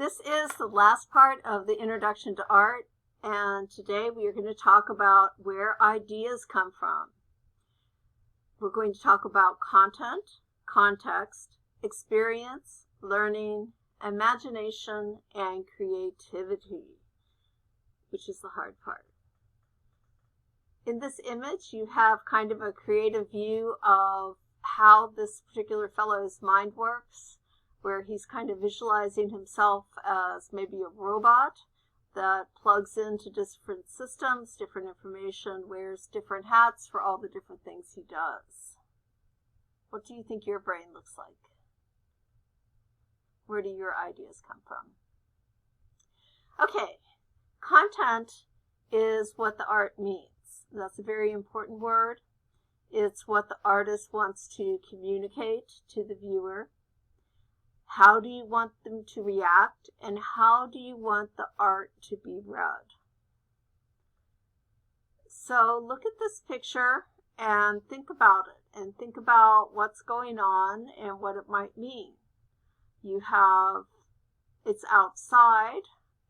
This is the last part of the introduction to art, and today we are going to talk about where ideas come from. We're going to talk about content, context, experience, learning, imagination, and creativity, which is the hard part. In this image, you have kind of a creative view of how this particular fellow's mind works, where he's kind of visualizing himself as maybe a robot that plugs into different systems, different information, wears different hats for all the different things he does. What do you think your brain looks like? Where do your ideas come from? Okay, content is what the art means. That's a very important word. It's what the artist wants to communicate to the viewer. How do you want them to react, and how do you want the art to be read? So look at this picture and think about it, and think about what's going on and what it might mean. It's outside,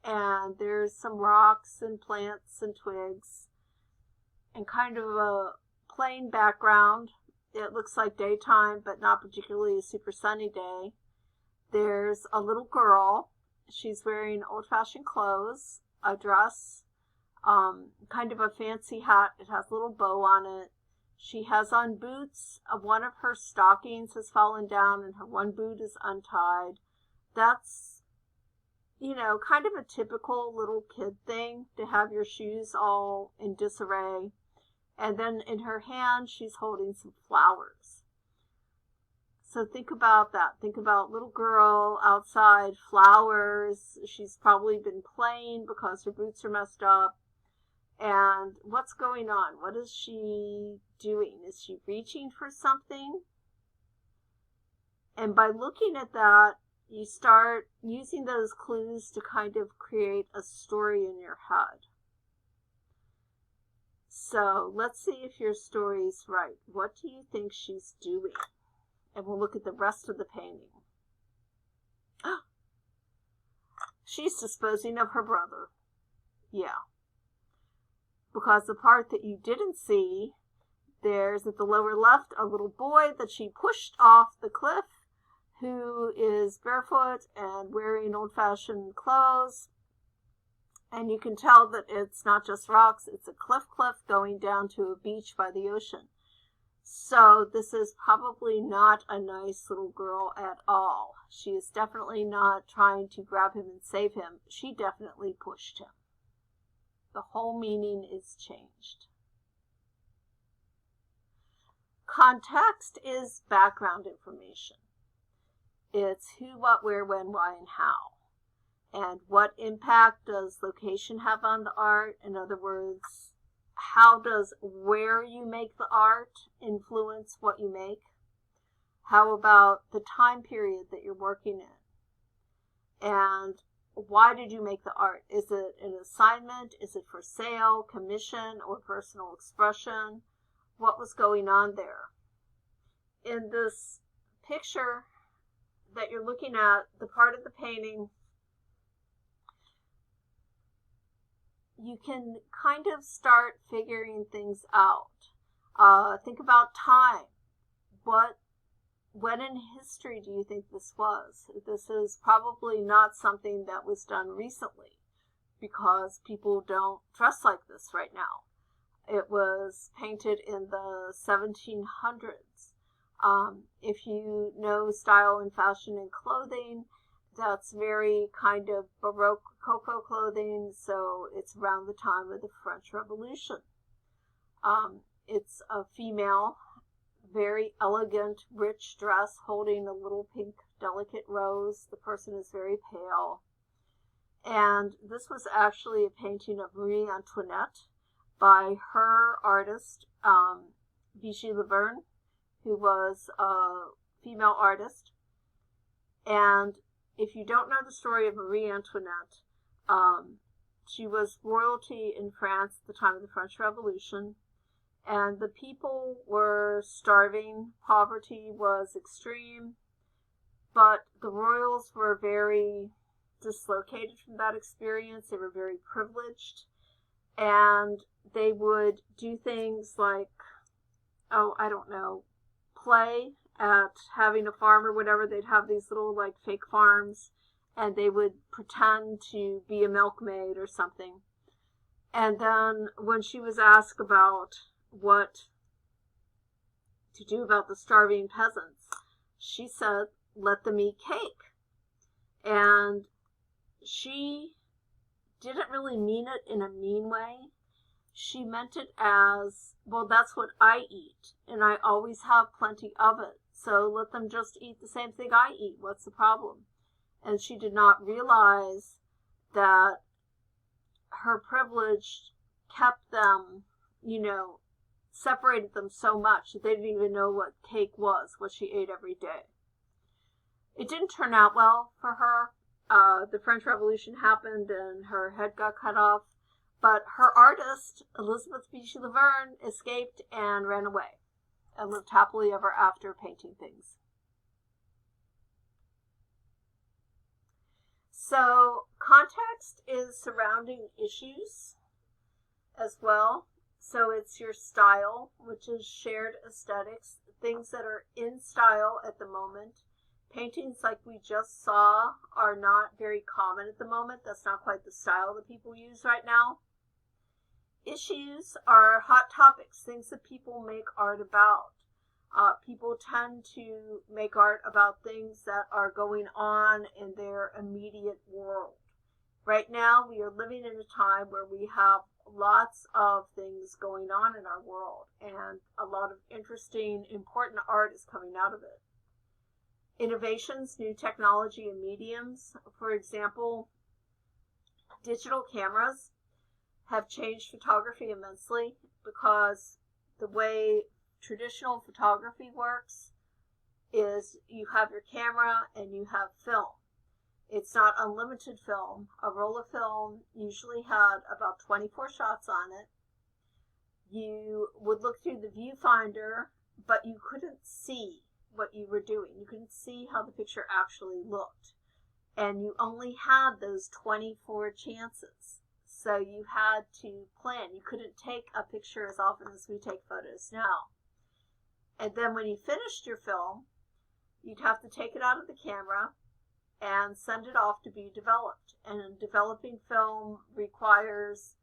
and there's some rocks and plants and twigs, and kind of a plain background. It looks like daytime, but not particularly a super sunny day. There's a little girl. She's wearing old-fashioned clothes, a dress, kind of a fancy hat. It has a little bow on it. She has on boots. One of her stockings has fallen down and her one boot is untied. That's, kind of a typical little kid thing, to have your shoes all in disarray. And then in her hand, she's holding some flowers. So think about that. Think about little girl outside, flowers. She's probably been playing because her boots are messed up. And what's going on? What is she doing? Is she reaching for something? And by looking at that, you start using those clues to kind of create a story in your head. So let's see if your story's right. What do you think she's doing? And we'll look at the rest of the painting. She's disposing of her brother. Yeah. Because the part that you didn't see, there's at the lower left a little boy that she pushed off the cliff, who is barefoot and wearing old-fashioned clothes. And you can tell that it's not just rocks, it's a cliff going down to a beach by the ocean. So this is probably not a nice little girl at all. She is definitely not trying to grab him and save him. She definitely pushed him. The whole meaning is changed. Context is background information. It's who, what, where, when, why, and how. And what impact does location have on the art? In other words, how does where you make the art influence what you make? How about the time period that you're working in? And why did you make the art? Is it an assignment? Is it for sale, commission, or personal expression? What was going on there? In this picture that you're looking at, the part of the painting, you can kind of start figuring things out. Think about time. When in history do you think this was? This is probably not something that was done recently, because people don't dress like this right now. It was painted in the 1700s. If you know style and fashion and clothing, that's very kind of Baroque Rococo clothing, so it's around the time of the French Revolution. It's a female, very elegant, rich dress, holding a little pink, delicate rose. The person is very pale. And this was actually a painting of Marie Antoinette by her artist, Vichy Laverne, who was a female artist. And if you don't know the story of Marie Antoinette, she was royalty in France at the time of the French Revolution, and the people were starving. Poverty was extreme, but the royals were very dislocated from that experience. They were very privileged, and they would do things like, I don't know, play at having a farm or whatever. They'd have these little like fake farms, and they would pretend to be a milkmaid or something. And then when she was asked about what to do about the starving peasants, she said, let them eat cake. And she didn't really mean it in a mean way. She meant it as, well, that's what I eat, and I always have plenty of it, so let them just eat the same thing I eat. What's the problem? And she did not realize that her privilege kept them, separated them so much that they didn't even know what cake was, what she ate every day. It didn't turn out well for her. The French Revolution happened and her head got cut off, but her artist, Elizabeth Beachy Laverne, escaped and ran away and lived happily ever after painting things. So context is surrounding issues as well. So it's your style, which is shared aesthetics, things that are in style at the moment. Paintings like we just saw are not very common at the moment. That's not quite the style that people use right now. Issues are hot topics, things that people make art about. People tend to make art about things that are going on in their immediate world. Right now, we are living in a time where we have lots of things going on in our world, and a lot of interesting, important art is coming out of it. Innovations, new technology and mediums. For example, digital cameras have changed photography immensely, because the way traditional photography works is you have your camera and you have film. It's not unlimited film. A roll of film usually had about 24 shots on it. You would look through the viewfinder, but you couldn't see what you were doing. You couldn't see how the picture actually looked. And you only had those 24 chances. So you had to plan. You couldn't take a picture as often as we take photos now. And then when you finished your film, you'd have to take it out of the camera and send it off to be developed. And developing film requires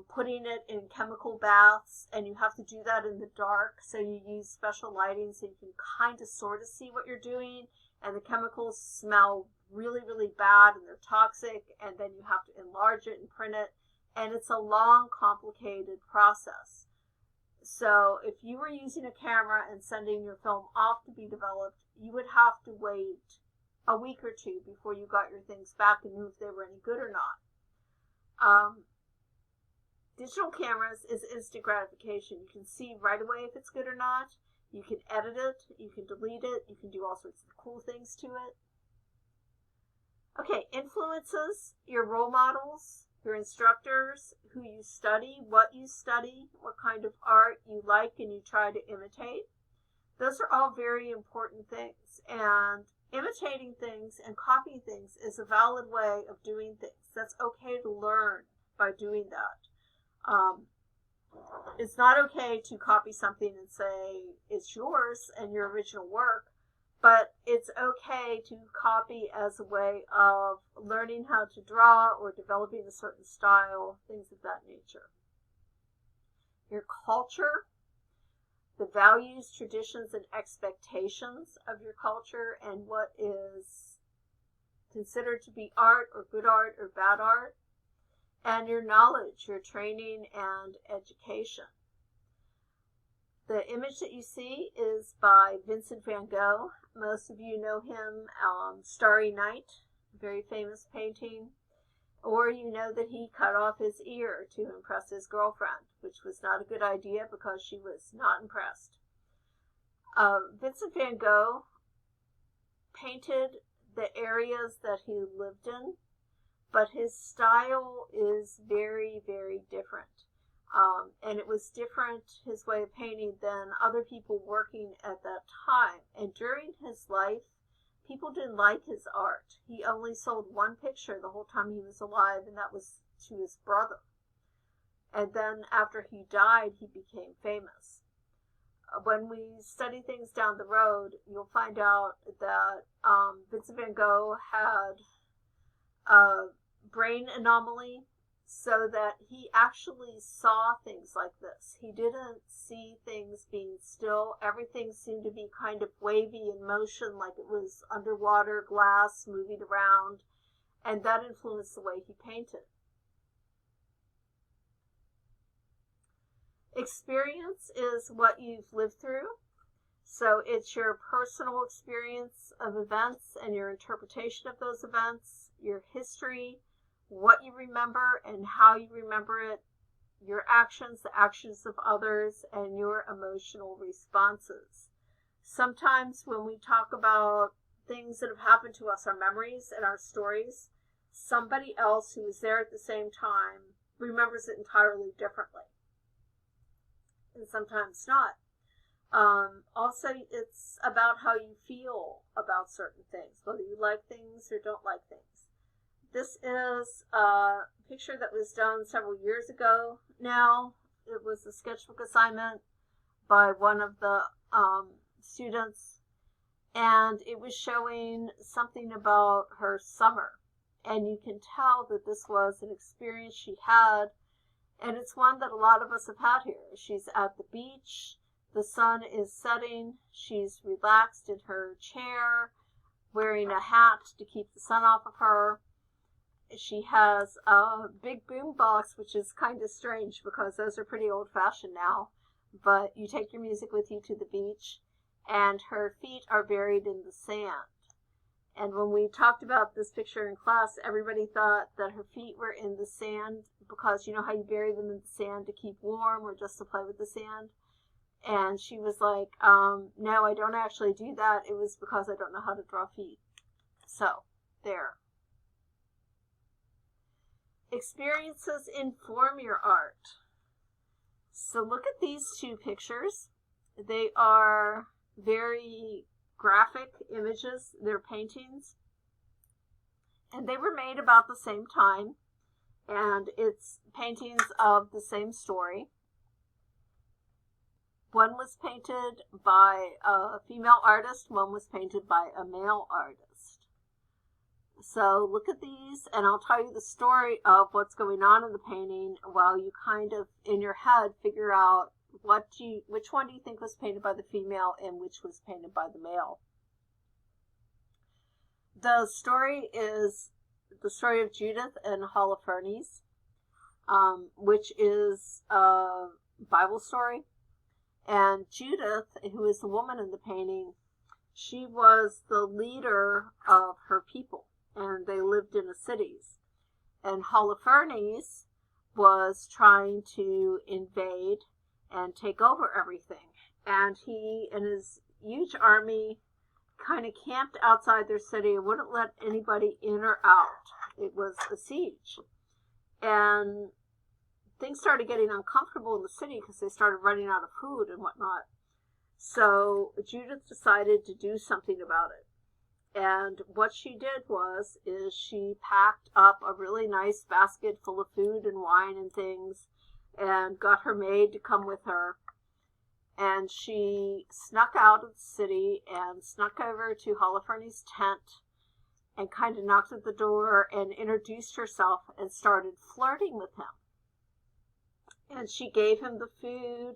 putting it in chemical baths, and you have to do that in the dark. So you use special lighting so you can kind of sort of see what you're doing. And the chemicals smell really, really bad, and they're toxic, and then you have to enlarge it and print it. And it's a long, complicated process. So if you were using a camera and sending your film off to be developed, you would have to wait a week or two before you got your things back and knew if they were any good or not. Digital cameras is instant gratification. You can see right away if it's good or not. You can edit it, you can delete it, you can do all sorts of cool things to it. Okay, influences, your role models, your instructors, who you study, what kind of art you like and you try to imitate. Those are all very important things. And imitating things and copying things is a valid way of doing things. That's okay to learn by doing that. It's not okay to copy something and say it's yours and your original work, but it's okay to copy as a way of learning how to draw or developing a certain style, things of that nature. Your culture, the values, traditions, and expectations of your culture, and what is considered to be art or good art or bad art. And your knowledge, your training, and education. The image that you see is by Vincent van Gogh. Most of you know him, Starry Night, very famous painting. Or you know that he cut off his ear to impress his girlfriend, which was not a good idea because she was not impressed. Vincent van Gogh painted the areas that he lived in, but his style is very, very different. And it was different, his way of painting, than other people working at that time. And during his life, people didn't like his art. He only sold one picture the whole time he was alive, and that was to his brother. And then after he died, he became famous. When we study things down the road, you'll find out that Vincent van Gogh had a brain anomaly, so that he actually saw things like this. He didn't see things being still. Everything seemed to be kind of wavy in motion, like it was underwater glass moving around, and that influenced the way he painted. Experience is what you've lived through. So it's your personal experience of events and your interpretation of those events, your history, what you remember and how you remember it, your actions, the actions of others, and your emotional responses. Sometimes when we talk about things that have happened to us, our memories and our stories, somebody else who was there at the same time remembers it entirely differently. And sometimes not. Also, it's about how you feel about certain things, whether you like things or don't like things. This is a picture that was done several years ago now. It was a sketchbook assignment by one of the students, and it was showing something about her summer. And you can tell that this was an experience she had, and it's one that a lot of us have had here. She's at the beach, the sun is setting, she's relaxed in her chair, wearing a hat to keep the sun off of her. She has a big boom box, which is kind of strange because those are pretty old-fashioned now. But you take your music with you to the beach, and her feet are buried in the sand. And when we talked about this picture in class, everybody thought that her feet were in the sand because you know how you bury them in the sand to keep warm or just to play with the sand? And she was like, no, I don't actually do that. It was because I don't know how to draw feet. So, there. Experiences inform your art. So look at these two pictures. They are very graphic images. They're paintings. And they were made about the same time. And it's paintings of the same story. One was painted by a female artist. One was painted by a male artist. So look at these, and I'll tell you the story of what's going on in the painting while you kind of, in your head, figure out which one do you think was painted by the female and which was painted by the male. The story is the story of Judith and Holofernes, which is a Bible story. And Judith, who is the woman in the painting, she was the leader of her people, and they lived in the cities. And Holofernes was trying to invade and take over everything. And he and his huge army kind of camped outside their city and wouldn't let anybody in or out. It was a siege. And things started getting uncomfortable in the city because they started running out of food and whatnot. So Judith decided to do something about it. And what she did is she packed up a really nice basket full of food and wine and things and got her maid to come with her. And she snuck out of the city and snuck over to Holofernes' tent and kind of knocked at the door and introduced herself and started flirting with him. And she gave him the food,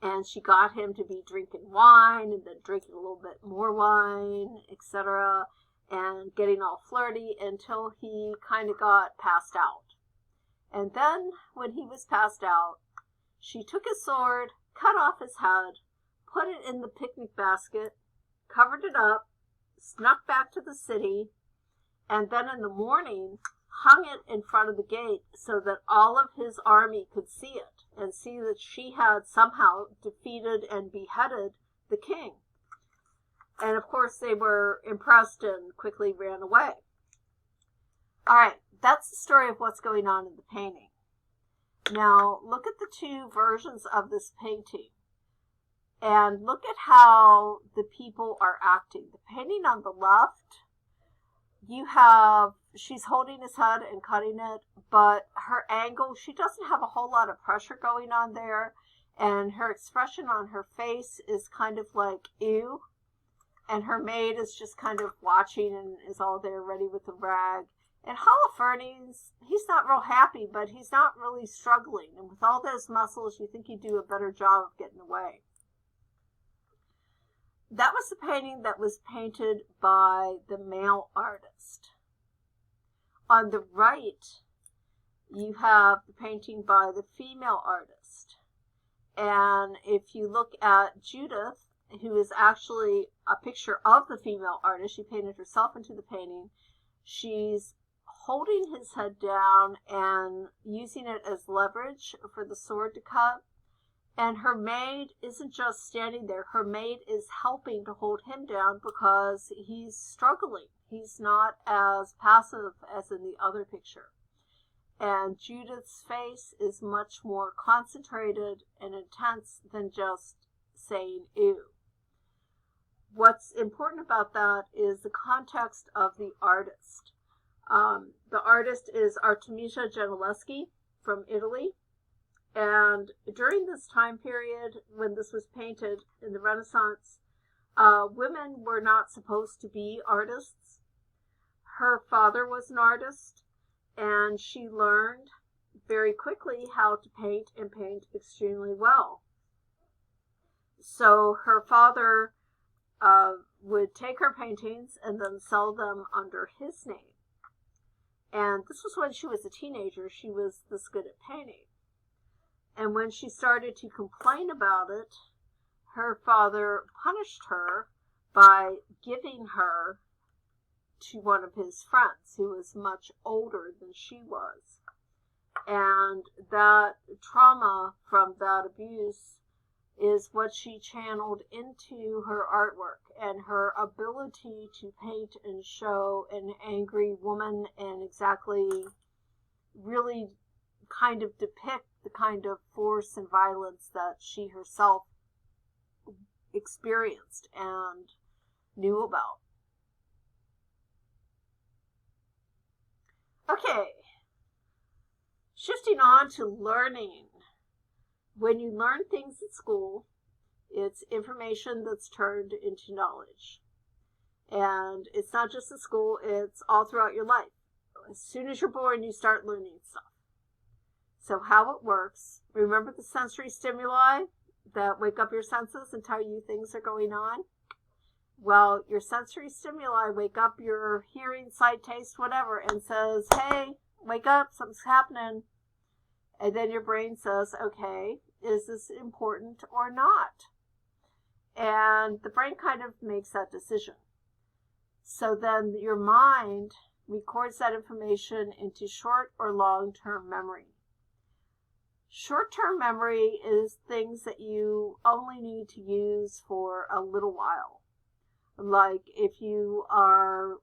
and she got him to be drinking wine and then drinking a little bit more wine, etc., and getting all flirty until he kind of got passed out. And then, when he was passed out, she took his sword, cut off his head, put it in the picnic basket, covered it up, snuck back to the city, and then in the morning hung it in front of the gate so that all of his army could see it and see that she had somehow defeated and beheaded the king. And of course they were impressed and quickly ran away. All right, that's the story of what's going on in the painting. Now look at the two versions of this painting. And look at how the people are acting. The painting on the left, she's holding his head and cutting it, but her angle, she doesn't have a whole lot of pressure going on there. And her expression on her face is kind of like, ew. And her maid is just kind of watching and is all there ready with the rag. And Holofernes, he's not real happy, but he's not really struggling. And with all those muscles, you think he'd do a better job of getting away. That was the painting that was painted by the male artist. On the right, you have the painting by the female artist. And if you look at Judith, who is actually a picture of the female artist, she painted herself into the painting, she's holding his head down and using it as leverage for the sword to cut. And her maid isn't just standing there. Her maid is helping to hold him down because he's struggling. He's not as passive as in the other picture. And Judith's face is much more concentrated and intense than just saying ew. What's important about that is the context of the artist. The artist is Artemisia Gentileschi from Italy. And during this time period, when this was painted in the Renaissance, women were not supposed to be artists. Her father was an artist, and she learned very quickly how to paint and paint extremely well. So her father would take her paintings and then sell them under his name. And this was when she was a teenager. She was this good at painting. And when she started to complain about it, her father punished her by giving her to one of his friends who was much older than she was. And that trauma from that abuse is what she channeled into her artwork, and her ability to paint and show an angry woman and exactly really kind of depict the kind of force and violence that she herself experienced and knew about. Okay, shifting on to learning. When you learn things at school, it's information that's turned into knowledge. And it's not just at school, it's all throughout your life. As soon as you're born, you start learning stuff. So how it works, remember the sensory stimuli that wake up your senses and tell you things are going on? Well, your sensory stimuli wake up your hearing, sight, taste, whatever, and says, hey, wake up, something's happening. And then your brain says, okay, is this important or not? And the brain kind of makes that decision. So then your mind records that information into short or long-term memory. Short-term memory is things that you only need to use for a little while. Like if you are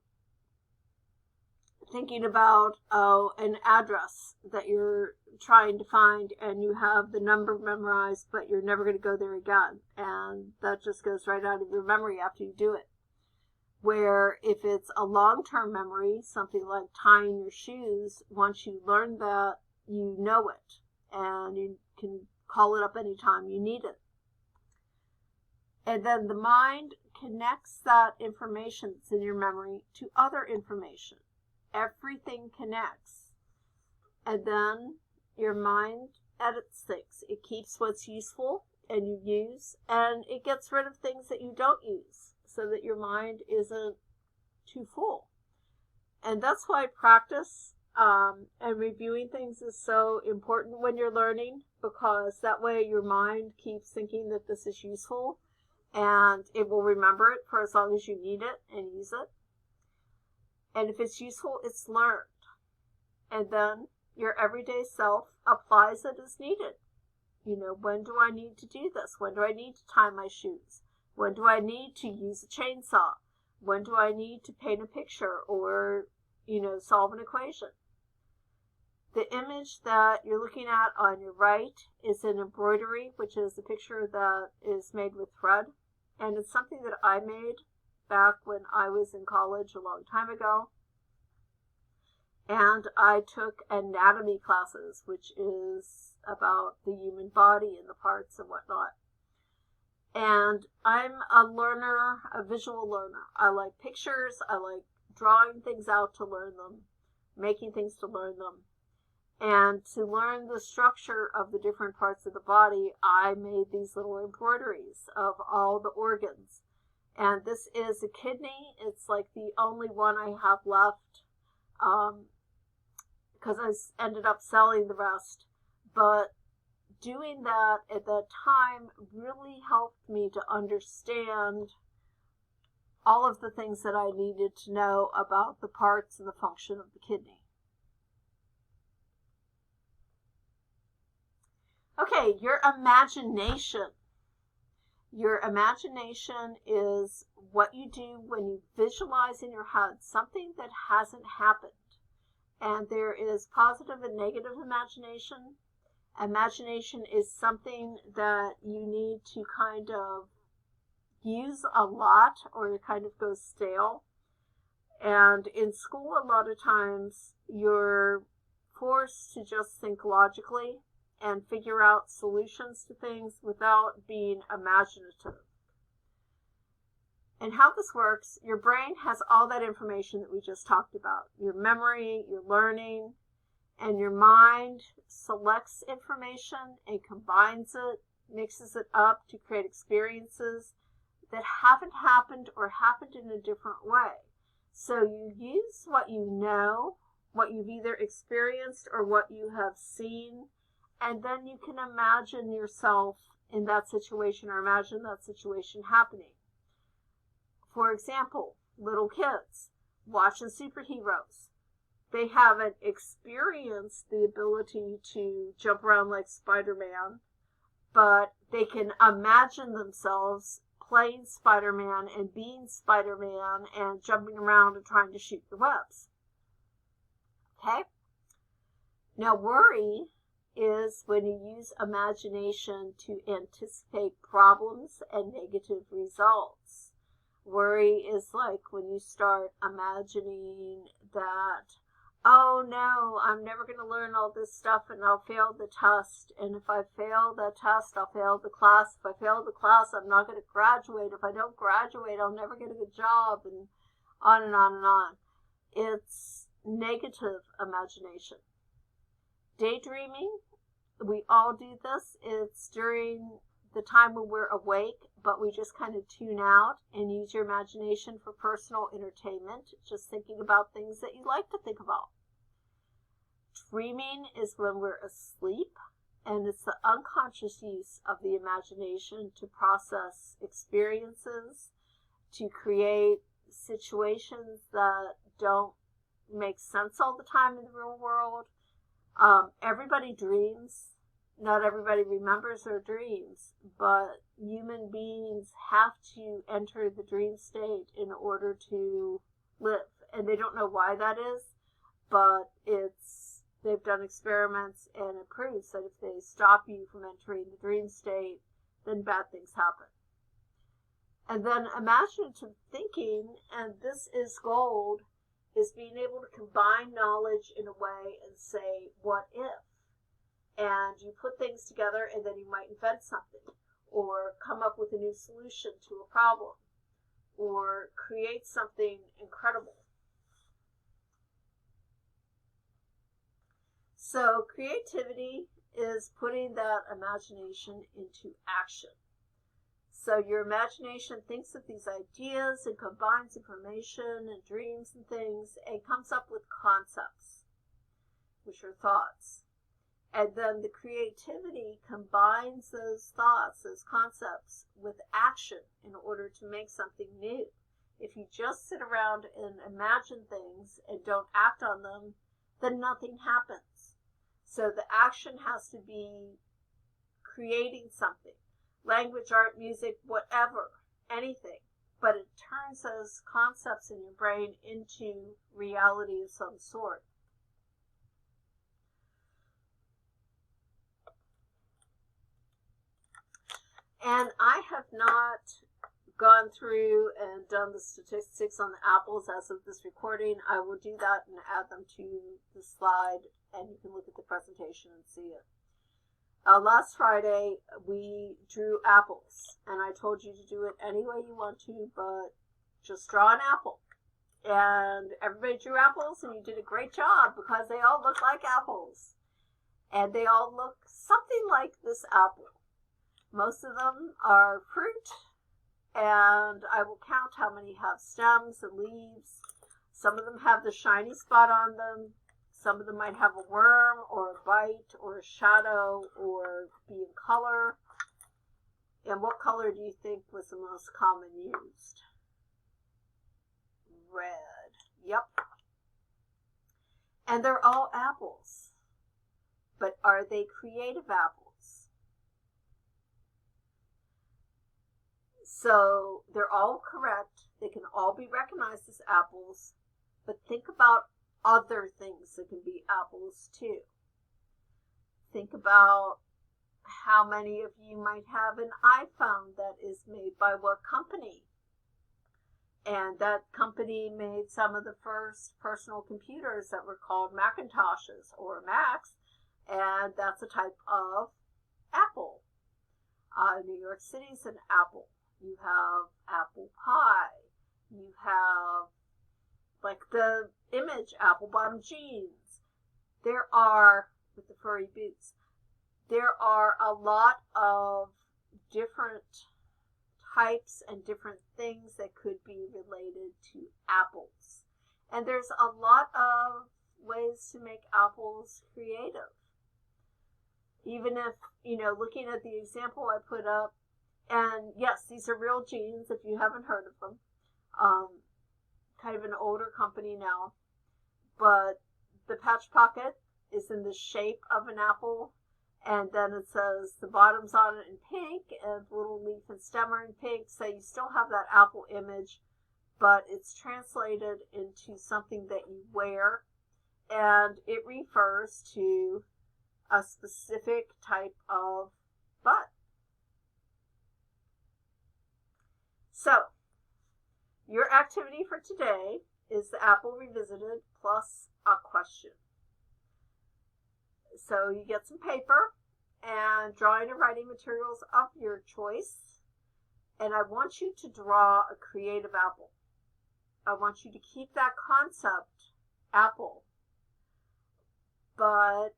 thinking about an address that you're trying to find and you have the number memorized, but you're never going to go there again. And that just goes right out of your memory after you do it. Where if it's a long-term memory, something like tying your shoes, once you learn that, you know it. And you can call it up anytime you need it. And then the mind connects that information that's in your memory to other information. Everything connects. And then your mind edits things. It keeps what's useful and you use, and it gets rid of things that you don't use so that your mind isn't too full. And that's why practice and reviewing things is so important when you're learning, because that way your mind keeps thinking that this is useful and it will remember it for as long as you need it and use it. And if it's useful, it's learned. And then your everyday self applies it as needed. You know, when do I need to do this? When do I need to tie my shoes? When do I need to use a chainsaw? When do I need to paint a picture or, solve an equation? The image that you're looking at on your right is an embroidery, which is a picture that is made with thread. And it's something that I made back when I was in college a long time ago. And I took anatomy classes, which is about the human body and the parts and whatnot. And I'm a learner, a visual learner. I like pictures. I like drawing things out to learn them, making things to learn them. And to learn the structure of the different parts of the body, I made these little embroideries of all the organs. And this is a kidney. It's like the only one I have left, because I ended up selling the rest. But doing that at that time really helped me to understand all of the things that I needed to know about the parts and the function of the kidney. Okay, your imagination. Your imagination is what you do when you visualize in your head something that hasn't happened. And there is positive and negative imagination. Imagination is something that you need to kind of use a lot, or it kind of goes stale. And in school, a lot of times, you're forced to just think logically and figure out solutions to things without being imaginative. And how this works, your brain has all that information that we just talked about. Your memory, your learning, and your mind selects information and combines it, mixes it up to create experiences that haven't happened or happened in a different way. So you use what you know, what you've either experienced or what you have seen, and then you can imagine yourself in that situation or imagine that situation happening. For example, little kids watching superheroes. They haven't experienced the ability to jump around like Spider-Man, but they can imagine themselves playing Spider-Man and being Spider-Man and jumping around and trying to shoot the webs. Okay? Now, worry is when you use imagination to anticipate problems and negative results. Worry is like when you start imagining that, oh no, I'm never going to learn all this stuff and I'll fail the test. And if I fail the test, I'll fail the class. If I fail the class, I'm not going to graduate. If I don't graduate, I'll never get a good job, and on and on and on. It's negative imagination. Daydreaming, we all do this. It's during the time when we're awake, but we just kind of tune out and use your imagination for personal entertainment, just thinking about things that you like to think about. Dreaming is when we're asleep, and it's the unconscious use of the imagination to process experiences, to create situations that don't make sense all the time in the real world. Everybody dreams. Not everybody remembers their dreams, but human beings have to enter the dream state in order to live. And they don't know why that is, but they've done experiments and it proves that if they stop you from entering the dream state, then bad things happen. And then imaginative thinking, and this is gold, is being able to combine knowledge in a way and say, what if? And you put things together and then you might invent something or come up with a new solution to a problem or create something incredible. So creativity is putting that imagination into action. So your imagination thinks of these ideas and combines information and dreams and things and comes up with concepts, which are thoughts. And then the creativity combines those thoughts, those concepts, with action in order to make something new. If you just sit around and imagine things and don't act on them, then nothing happens. So the action has to be creating something. Language, art, music, whatever, anything. But it turns those concepts in your brain into reality of some sort. And I have not gone through and done the statistics on the apples as of this recording. I will do that and add them to the slide, and you can look at the presentation and see it. Last Friday, we drew apples, and I told you to do it any way you want to, but just draw an apple. And everybody drew apples, and you did a great job because they all look like apples. And they all look something like this apple. Most of them are fruit, and I will count how many have stems and leaves. Some of them have the shiny spot on them. Some of them might have a worm or a bite or a shadow or be in color. And what color do you think was the most common used? Red. Yep. And they're all apples. But are they creative apples? So they're all correct. They can all be recognized as apples. But think about other things that can be apples too. Think about how many of you might have an iPhone that is made by what company? And that company made some of the first personal computers that were called Macintoshes or Macs, and that's a type of apple. New York City's an apple. You have apple pie. You have like the image apple bottom jeans. There are, with the furry boots, there are a lot of different types and different things that could be related to apples. And there's a lot of ways to make apples creative. Even if, looking at the example I put up, and yes, these are real jeans if you haven't heard of them. Kind of an older company now, but the patch pocket is in the shape of an apple, and then it says the bottom's on it in pink and the little leaf and stem are in pink, so you still have that apple image, but it's translated into something that you wear, and it refers to a specific type of bud. So your activity for today is the apple revisited plus a question. So you get some paper and drawing and writing materials of your choice. And I want you to draw a creative apple. I want you to keep that concept, apple. But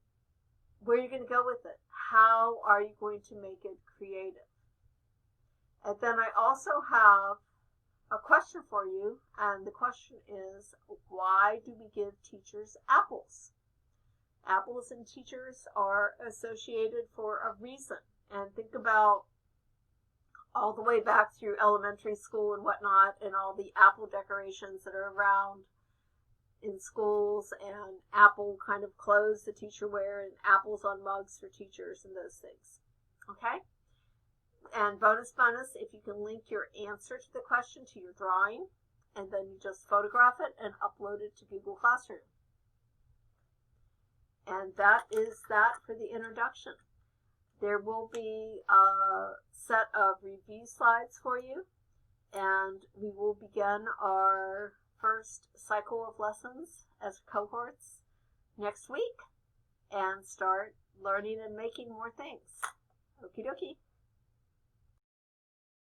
where are you going to go with it? How are you going to make it creative? And then I also have a question for you, and the question is, why do we give teachers apples? Apples and teachers are associated for a reason. And think about all the way back through elementary school and whatnot, and all the apple decorations that are around in schools, and apple kind of clothes the teacher wear, and apples on mugs for teachers and those things. Okay? And bonus, if you can link your answer to the question to your drawing, and then you just photograph it and upload it to Google Classroom. And that is that for the introduction. There will be a set of review slides for you, and we will begin our first cycle of lessons as cohorts next week and start learning and making more things. Okie dokie.